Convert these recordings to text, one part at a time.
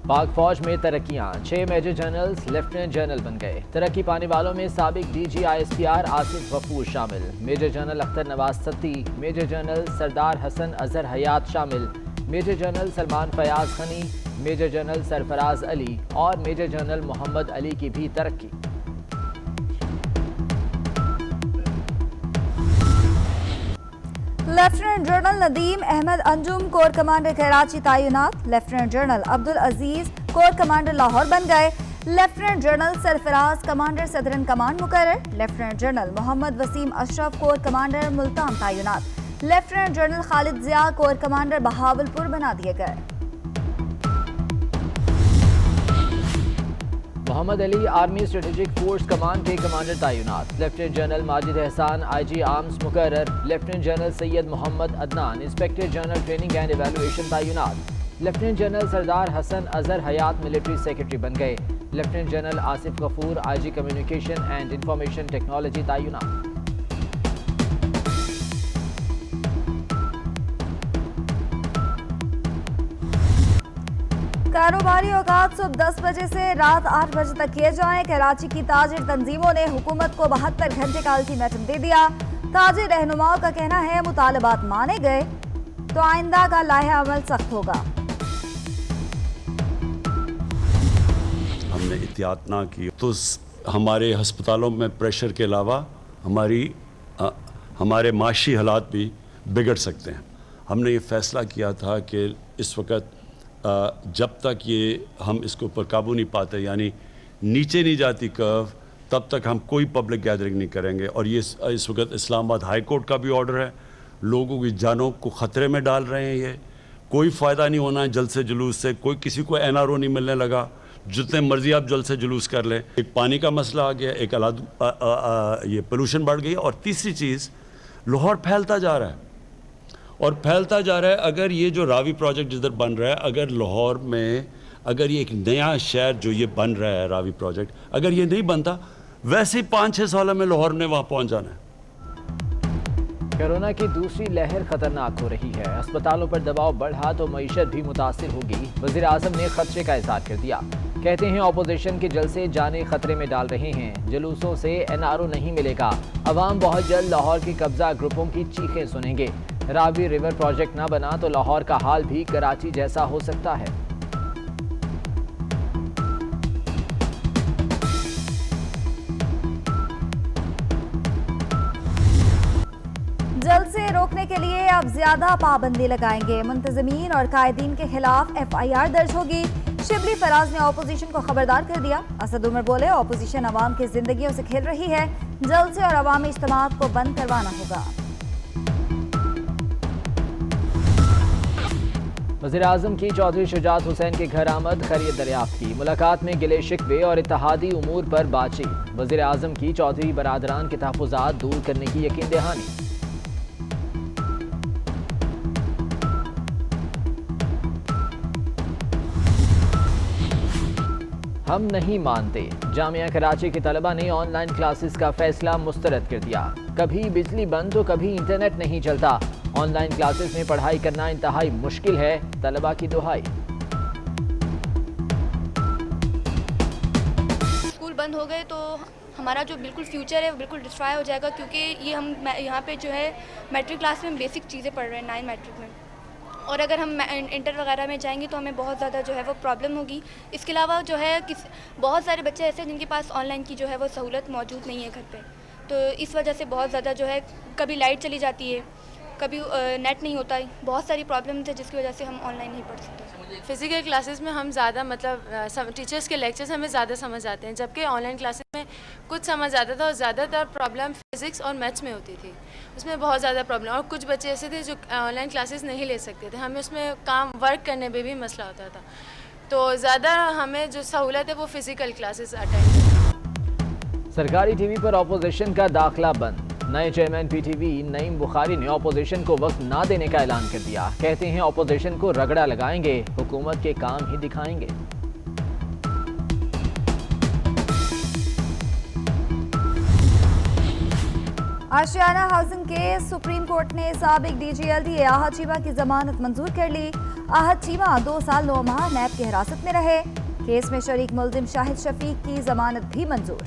पाक फौज में तरक्कियां, 6 मेजर जनरल्स लेफ्टिनेंट जनरल बन गए। तरक्की पाने वालों में साबिक DG ISPR आसिफ गफूर शामिल, major general Akhtar Nawaz Satti, major general Sardar Hassan Azhar Hayat शामिल, मेजर जनरल सलमान फयाज खनी, मेजर जनरल सरफराज अली और मेजर जनरल मोहम्मद अली की भी तरक्की। Lieutenant general Nadeem Ahmed Anjum corps commander Karachi तैनात। Lieutenant general Abdul Aziz corps commander Lahore बन गए। Lieutenant general Sarfraz commander southern command मुकर्रर। Lieutenant general Mohammad Waseem Ashraf corps commander Multan तैनात। Lieutenant general Khalid Zia corps commander Bahawalpur बना दिए गए। Mohammad Ali army strategic force command के कमांडर तैनात। Lieutenant general Majid Ehsan IG arms मुकर्रर। Lieutenant general Syed Mohammad Adnan inspector general training and evaluation तैनात। Lieutenant general Sardar Hassan Azhar Hayat military secretary बन गए। Lieutenant general Asif Ghafoor IG communication and information technology तैनात। कारोबारी औकात सुबह 10 बजे से रात 8 बजे तक किए जाएं। कराची की ताजिर तंजीमों ने हुकूमत को 72 घंटे का अल्टीमेटम दे दिया। ताजिर रहनुमाओं का कहना है मुतालबात माने गए तो आइंदा का लाहे अमल सख्त होगा। हमने एहतियात ना की तो हमारे हस्पतालों में प्रेशर के अलावा हमारे माशी हालात भी बिगड़ सकते हैं। हमने ये फैसला किया था कि इस वक्त जब तक ये हम इसके ऊपर काबू नहीं पाते, यानी नीचे नहीं जाती कर्व, तब तक हम कोई पब्लिक गैदरिंग नहीं करेंगे। और ये इस वक्त इस्लामाबाद हाई कोर्ट का भी ऑर्डर है, लोगों की जानों को ख़तरे में डाल रहे हैं। ये कोई फ़ायदा नहीं होना है जल्द से जुलूस से, कोई किसी को NRO नहीं मिलने लगा, जितने मर्जी आप जल्द से जुलूस कर लें। एक पानी का मसला आ गया, एक ये पोल्यूशन बढ़ गई, और तीसरी चीज़ लाहौर फैलता जा रहा है और फैलता जा रहा है। अगर ये जो रावी प्रोजेक्ट जिधर बन रहा है, अगर लाहौर में अगर ये एक नया शहर जो ये बन रहा है रावी प्रोजेक्ट, अगर ये नहीं बनता, वैसे ही 5-6 सालों में लाहौर ने वहाँ पहुँच जाना है। कोरोना की दूसरी लहर खतरनाक हो रही है। अस्पतालों पर दबाव बढ़ा तो मईशत भी मुतासिर होगी। वज़ीर आज़म ने खदशे का इज़हार कर दिया। कहते हैं ऑपोजिशन के जलसे जाने खतरे में डाल रहे हैं। जुलूसों से NRO नहीं मिलेगा। अवाम बहुत जल्द लाहौर के कब्जा ग्रुपों की चीखें सुनेंगे। रावी रिवर प्रोजेक्ट ना बना तो लाहौर का हाल भी कराची जैसा हो सकता है। जल्द से रोकने के लिए अब ज्यादा पाबंदी लगाएंगे। मुंतजमीन और कायदीन के खिलाफ FIR दर्ज होगी। शिबली फराज ने ऑपोजिशन को खबरदार कर दिया। असद उमर बोले, ऑपोजिशन अवाम की जिंदगियों से खेल रही है, जल्द से और अवामी इज्तिमात को बंद करवाना होगा। वज़ीर आज़म की चौधरी शुजात हुसैन के घर आमद, खैरियत दरियाफ्त की। मुलाकात में गिले शिकवे और इत्तेहादी उमूर पर बातचीत। वज़ीर आज़म की चौधरी बरादरान के तहफ़्फ़ुज़ात दूर करने की यकीन दहानी। हम नहीं मानते, जामिया कराची के तलबा ने ऑनलाइन क्लासेस का फैसला मुस्तरद कर दिया। कभी बिजली बंद तो कभी इंटरनेट नहीं चलता। ऑनलाइन क्लासेस में पढ़ाई करना इंतहाई मुश्किल है, तलबा की दुहाई। स्कूल बंद हो गए तो हमारा जो बिल्कुल फ्यूचर है वो बिल्कुल डिस्ट्रॉय हो जाएगा, क्योंकि ये हम यहाँ पे जो है मैट्रिक क्लास में बेसिक चीज़ें पढ़ रहे हैं 9 मैट्रिक में, और अगर हम इंटर वगैरह में जाएंगे तो हमें बहुत ज़्यादा जो है वो प्रॉब्लम होगी। इसके अलावा जो है बहुत सारे बच्चे ऐसे हैं जिनके पास ऑनलाइन की जो है वो सहूलत मौजूद नहीं है घर पे, तो इस वजह से बहुत ज़्यादा जो है कभी लाइट चली जाती है, कभी नेट नहीं होता है, बहुत सारी प्रॉब्लम्स है जिसकी वजह से हम ऑनलाइन नहीं पढ़ सकते। फ़िज़िकल क्लासेस में हम ज़्यादा टीचर्स के लेक्चर्स हमें ज़्यादा समझ आते हैं, जबकि ऑनलाइन क्लासेस में कुछ समझ आता था और ज़्यादातर प्रॉब्लम फ़िज़िक्स और मैथ्स में होती थी। उसमें बहुत ज़्यादा प्रॉब्लम, और कुछ बच्चे ऐसे थे जो ऑनलाइन क्लासेस नहीं ले सकते थे, हमें उसमें वर्क करने में भी मसला होता था। तो ज़्यादा हमें जो सहूलत है वो फ़िज़िकल क्लासेस अटेंड करना। सरकारी TV पर ऑपोजिशन का दाखिला बंद। नए चेयरमैन PTV नईम बुखारी ने ऑपोजिशन को वक्त ना देने का ऐलान कर दिया। कहते हैं ऑपोजिशन को रगड़ा लगाएंगे, हुकूमत के काम ही दिखाएंगे। आशियाना हाउसिंग केस, सुप्रीम कोर्ट ने साबिक DG LDA आहत शीबा की जमानत मंजूर कर ली। आहत चीमा 2 साल 9 माह नैब की हिरासत में रहे। केस में शरीक मुलजिम शाहिद शफीक की जमानत भी मंजूर।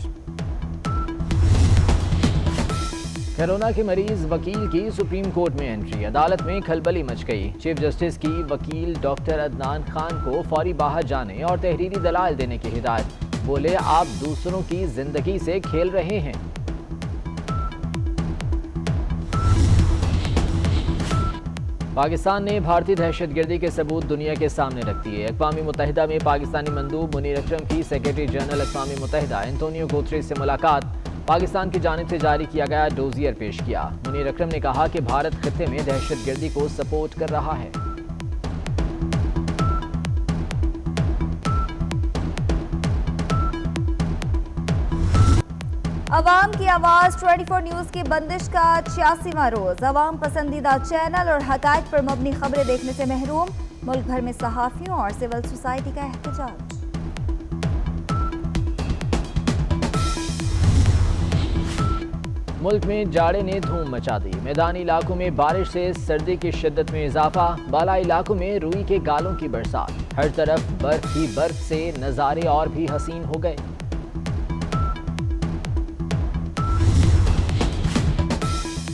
कोरोना के मरीज वकील की सुप्रीम कोर्ट में एंट्री, अदालत में खलबली मच गई। चीफ जस्टिस की वकील डॉक्टर अदनान खान को फौरी बाहर जाने और तहरीरी दलाल देने की हिदायत। बोले, आप दूसरों की जिंदगी से खेल रहे हैं। पाकिस्तान ने भारतीय दहशतगर्दी के सबूत दुनिया के सामने रख दिए। अक़वाम मुत्तहिदा में पाकिस्तानी मंदूब मुनीर अकरम की सेक्रेटरी जनरल अक़वाम मुत्तहिदा एंटोनियो गुतरेस से मुलाकात। पाकिस्तान की जानिब से जारी किया गया डोजियर पेश किया। मुनीर अकरम ने कहा कि भारत खित्ते में दहशतगर्दी को सपोर्ट कर रहा है। अवाम की आवाज 24 न्यूज की बंदिश का 86वां रोज। अवाम पसंदीदा चैनल और हकायक पर मबनी खबरें देखने से महरूम। मुल्क भर में सहाफियों और सिविल सोसाइटी का एहतजाज। मुल्क में जाड़े ने धूम मचा दी। मैदानी इलाकों में बारिश से सर्दी की शिद्दत में इजाफा। बालाई इलाकों में रुई के गालों की बरसात। हर तरफ बर्फ ही बर्फ से नज़ारे और भी हसीन हो गए।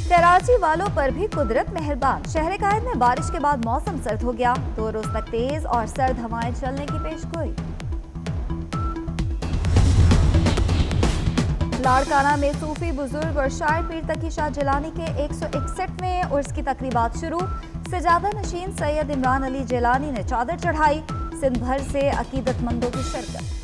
कराची वालों पर भी कुदरत मेहरबान। शहर कायद में बारिश के बाद मौसम सर्द हो गया। 2 रोज तक तेज और सर्द हवाएं चलने की पेशगोई। लाड़काना में सूफी बुजुर्ग और शायर पीर तकी शाह जिलानी के 161वें उर्स की तकरीबात शुरू। सजादा नशीन सैयद इमरान अली जिलानी ने चादर चढ़ाई। सिंध भर से अकीदतमंदों की शिरकत।